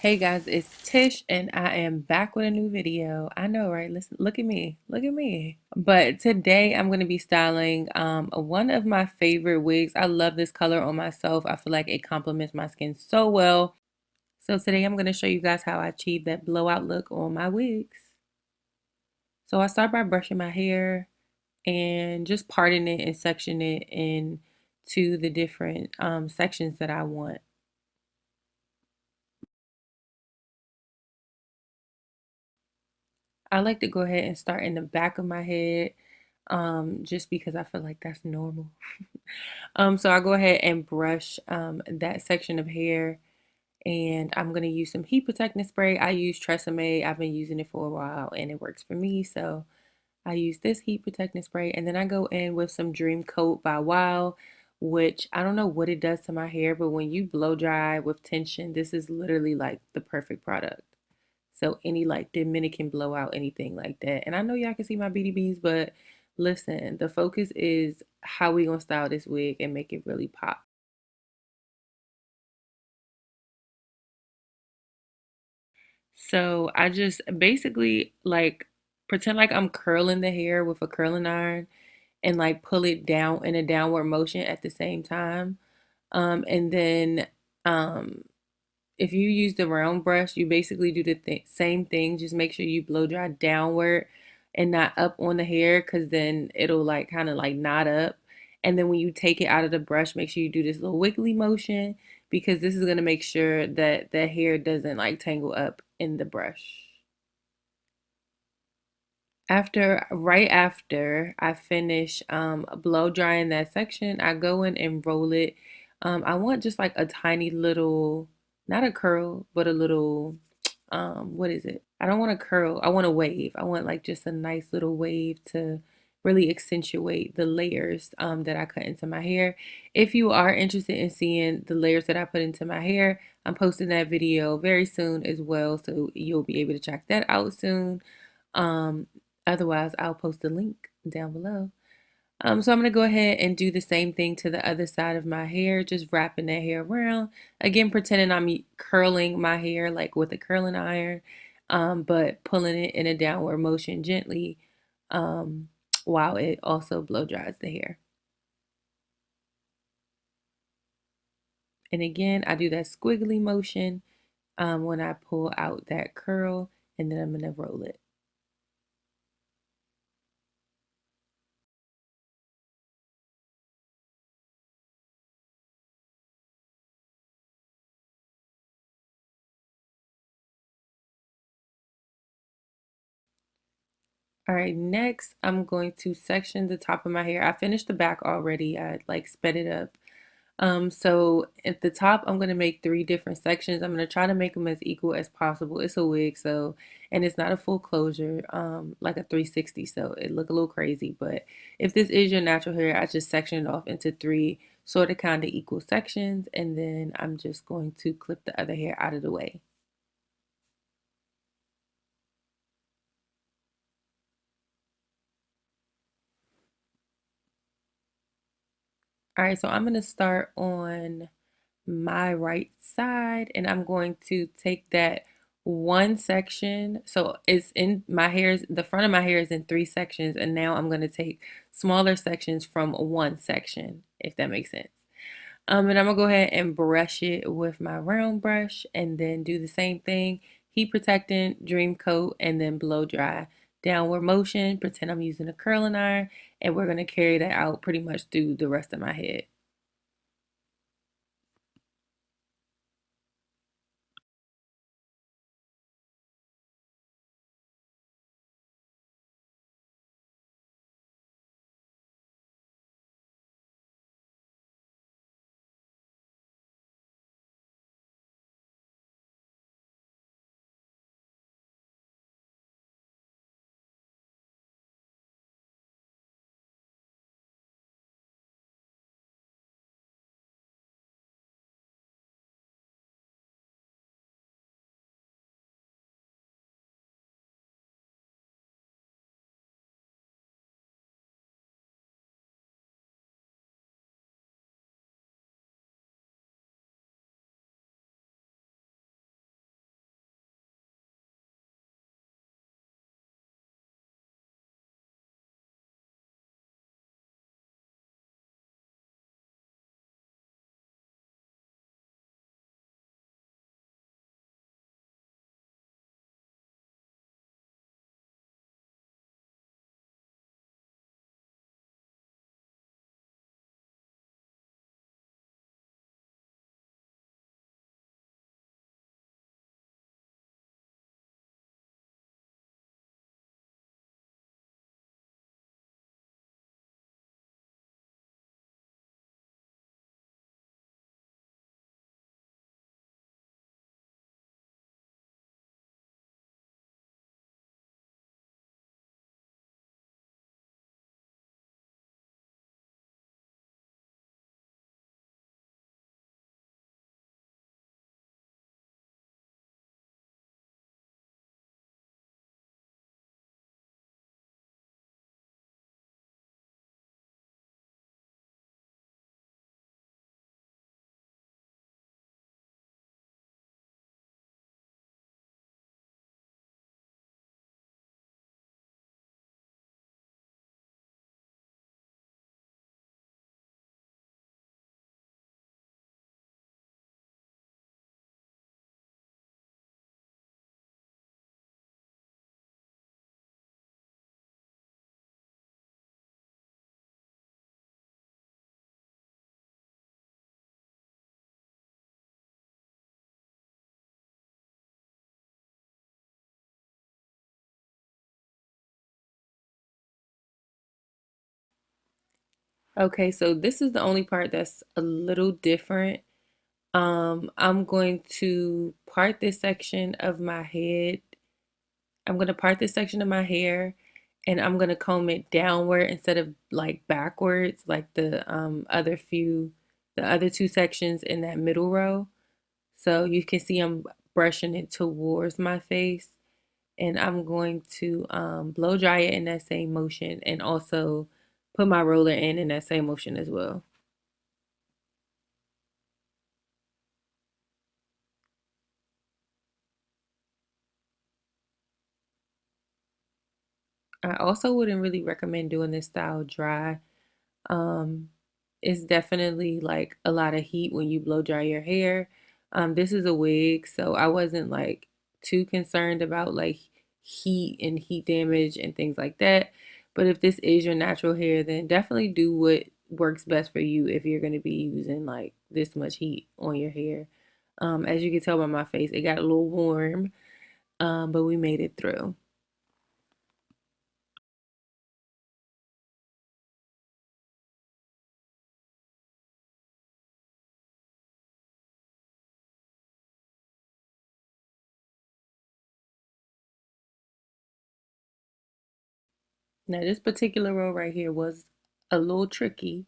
Hey guys, it's Tish and I am back with a new video. I know, right? Listen, look at me. Look at me. But today I'm going to be styling one of my favorite wigs. I love this color on myself. I feel like it complements my skin so well. So today I'm going to show you guys how I achieve that blowout look on my wigs. So I start by brushing my hair and just parting it and sectioning it into the different sections that I want. I like to go ahead and start in the back of my head, just because I feel like that's normal. So I'll go ahead and brush that section of hair, and I'm gonna use some heat protecting spray. I use Tresemme. I've been using it for a while, and it works for me. So I use this heat protecting spray, and then I go in with some Dream Coat by Wow, which I don't know what it does to my hair, but when you blow dry with tension, this is literally like the perfect product. So any like Dominican blowout, anything like that. And I know y'all can see my BDBs, but listen, the focus is how we gonna style this wig and make it really pop. So I just basically like pretend like I'm curling the hair with a curling iron and like pull it down in a downward motion at the same time. And then um if you use the round brush, you basically do the same thing. Just make sure you blow dry downward and not up on the hair, because then it'll like kind of like knot up. And then when you take it out of the brush, make sure you do this little wiggly motion, because this is going to make sure that the hair doesn't like tangle up in the brush. Right after I finish blow drying that section, I go in and roll it. I want just like a tiny little, not a curl, but a little, what is it? I don't want a curl. I want a wave. I want like just a nice little wave to really accentuate the layers that I cut into my hair. If you are interested in seeing the layers that I put into my hair, I'm posting that video very soon as well, so you'll be able to check that out soon. Um, Otherwise, I'll post a link down below. So I'm going to go ahead and do the same thing to the other side of my hair, just wrapping that hair around. Again, pretending I'm curling my hair like with a curling iron, but pulling it in a downward motion gently, um, while it also blow dries the hair. And again, I do that squiggly motion when I pull out that curl, and then I'm going to roll it. All right, next I'm going to section the top of my hair. I finished the back already. I like sped it up. So at the top, I'm gonna make three different sections. I'm gonna try to make them as equal as possible. It's a wig, so and it's not a full closure, like a 360, so it look a little crazy. But if this is your natural hair, I just section it off into three sort of kind of equal sections, and then I'm just going to clip the other hair out of the way. All right, so I'm gonna start on my right side, and I'm going to take that one section. So it's in my hair's the front of my hair is in three sections, and now I'm going to take smaller sections from one section, if that makes sense. And I'm gonna go ahead and brush it with my round brush, and then do the same thing, heat protectant, dream coat, and then blow dry. Downward motion, pretend I'm using a curling iron, and we're gonna carry that out pretty much through the rest of my head. Okay, so this is the only part that's a little different. I'm going to part this section of my head. I'm going to part this section of my hair and I'm going to comb it downward instead of like backwards, like the other two sections in that middle row. So you can see I'm brushing it towards my face and I'm going to blow dry it in that same motion and also put my roller in that same motion as well. I also wouldn't really recommend doing this style dry. Um, it's definitely like a lot of heat when you blow dry your hair. This is a wig, so I wasn't like too concerned about like heat and heat damage and things like that. But if this is your natural hair, then definitely do what works best for you if you're going to be using like this much heat on your hair. As you can tell by my face, it got a little warm, but we made it through. Now, this particular row right here was a little tricky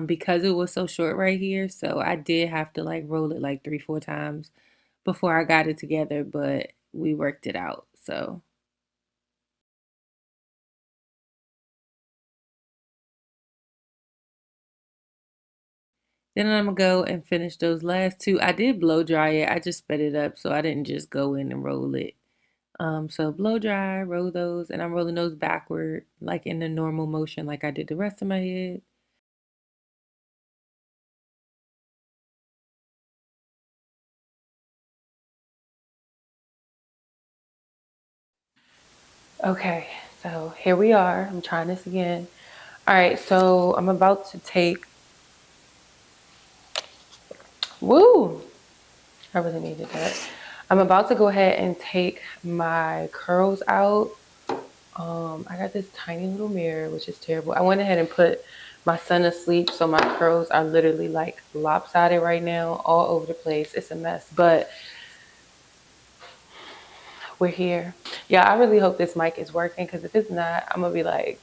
because it was so short right here. So I did have to like roll it like 3, 4 times before I got it together, but we worked it out. So then I'm gonna go and finish those last two. I did blow dry it. I just sped it up, so I didn't just go in and roll it. So blow dry, roll those, and I'm rolling those backward, like in the normal motion, like I did the rest of my head. Okay, so here we are. I'm trying this again. All right, so I'm about to take, woo, I really needed that. I'm about to go ahead and take my curls out. I got this tiny little mirror, which is terrible. I went ahead and put my son asleep, so my curls are literally like lopsided right now, all over the place. It's a mess, but we're here. Yeah, I really hope this mic is working because if it's not, I'm gonna be like,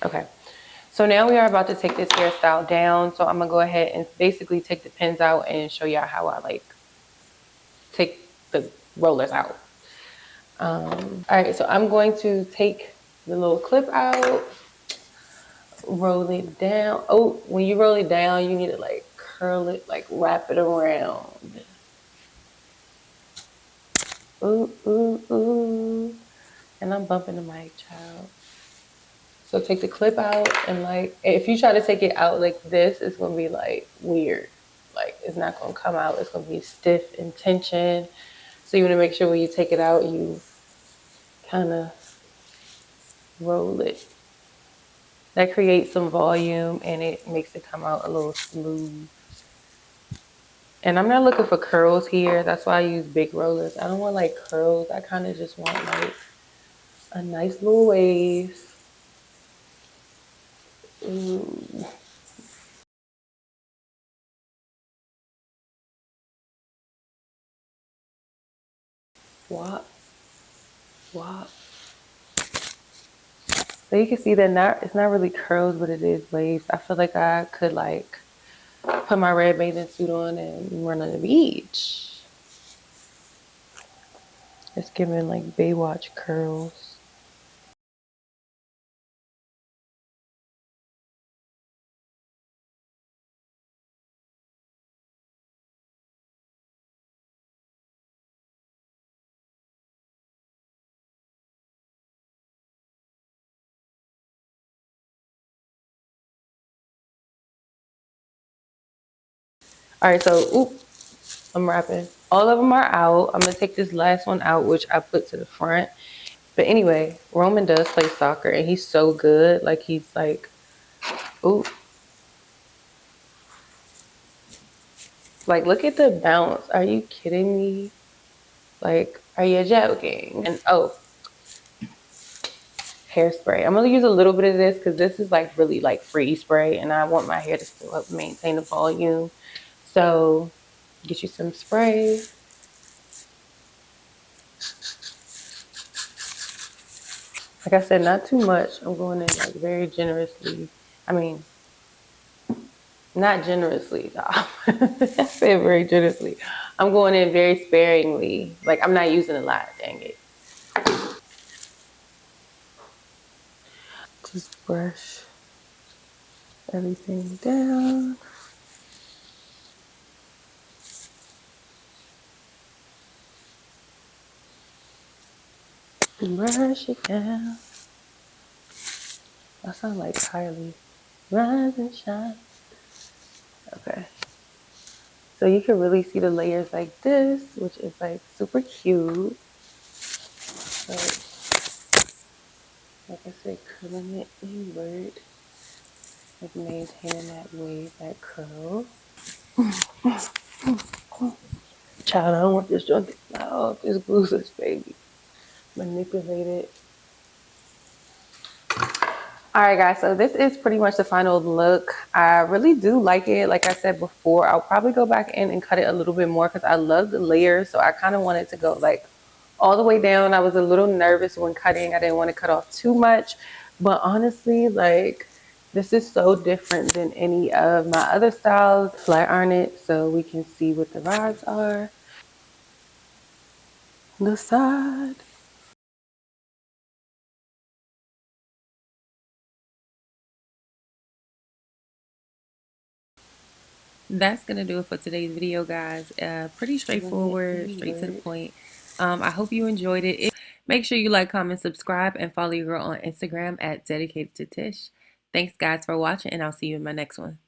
okay. So now we are about to take this hairstyle down. So I'm gonna go ahead and basically take the pins out and show y'all how I like take the rollers out. All right, so I'm going to take the little clip out, roll it down. Oh, when you roll it down, you need to like curl it, like wrap it around. Ooh, ooh, ooh. And I'm bumping the mic, child. So take the clip out and like, if you try to take it out like this, it's gonna be like weird. Like it's not gonna come out. It's gonna be stiff and tension. So you wanna make sure when you take it out, you kind of roll it. That creates some volume and it makes it come out a little smooth. And I'm not looking for curls here. That's why I use big rollers. I don't want like curls. I kind of just want like a nice little wave. Ooh. Swap, swap. So you can see that it's not really curls, but it is waves. I feel like I could like put my red bathing suit on and run on the beach. It's giving like Baywatch curls. All right, so oop, I'm wrapping. All of them are out. I'm gonna take this last one out, which I put to the front. But anyway, Roman does play soccer and he's so good. Like he's like, ooh, like look at the bounce. Are you kidding me? Like, are you joking? And oh, hairspray. I'm gonna use a little bit of this because this is like really like free spray, and I want my hair to still maintain the volume. So get you some spray. Like I said, not too much. I'm going in like very generously. I mean, not generously, y'all. I said very generously. I'm going in very sparingly. Like I'm not using a lot, dang it. Just brush everything down. Brush it down. I sound like Kylie. Rise and shine. Okay. So you can really see the layers like this, which is like super cute. But like I said, curling it inward, like maintaining that wave, that curl. Child, I don't want this joint to fly off. This glues this baby. Manipulate it. All right, guys, so this is pretty much the final look. I really do like it. Like I said before, I'll probably go back in and cut it a little bit more because I love the layers. So I kind of wanted to go like all the way down. I was a little nervous when cutting. I didn't want to cut off too much. But honestly, like this is so different than any of my other styles. Flat iron it so we can see what the rods are. The side. That's gonna do it for today's video, guys. Pretty straightforward, straight to the point. I hope you enjoyed it. Make sure you like, comment, subscribe, and follow your girl on Instagram at dedicated to Tish. Thanks, guys, for watching, and I'll see you in my next one.